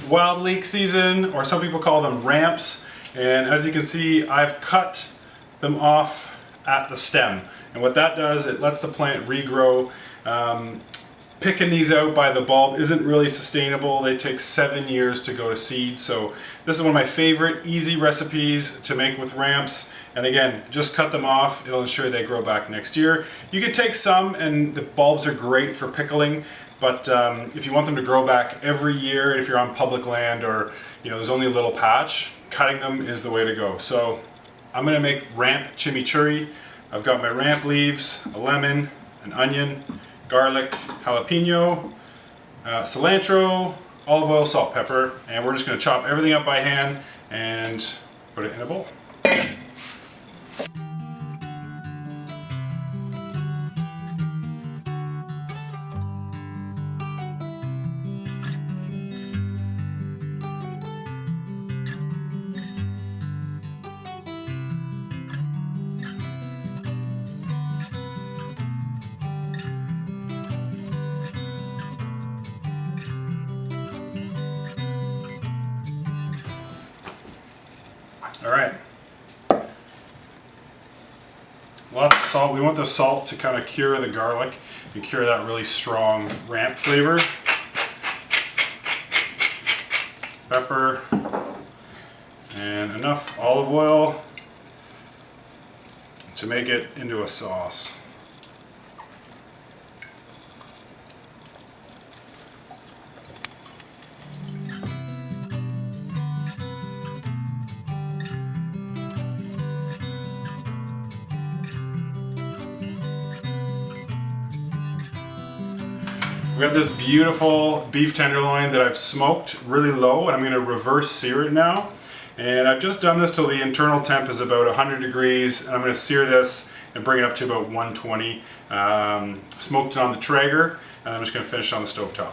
wild leek season, or some people call them ramps. And as you can see, I've cut them off at the stem. And what that does, it lets the plant regrow. Picking these out by the bulb isn't really sustainable. They take 7 years to go to seed. So this is one of my favorite easy recipes to make with ramps. And again, just cut them off. It'll ensure they grow back next year. You can take some, and the bulbs are great for pickling. But if you want them to grow back every year, if you're on public land or there's only a little patch, cutting them is the way to go. So I'm gonna make ramp chimichurri. I've got my ramp leaves, a lemon, an onion, garlic, jalapeno, cilantro, olive oil, salt, pepper, and we're just going to chop everything up by hand and put it in a bowl. All right, lots of salt. We want the salt to kind of cure the garlic and cure that really strong ramp flavor. Pepper and enough olive oil to make it into a sauce. We got this beautiful beef tenderloin that I've smoked really low, and I'm going to reverse sear it now. And I've just done this till the internal temp is about 100 degrees, and I'm going to sear this and bring it up to about 120. Smoked it on the Traeger, and I'm just going to finish it on the stovetop.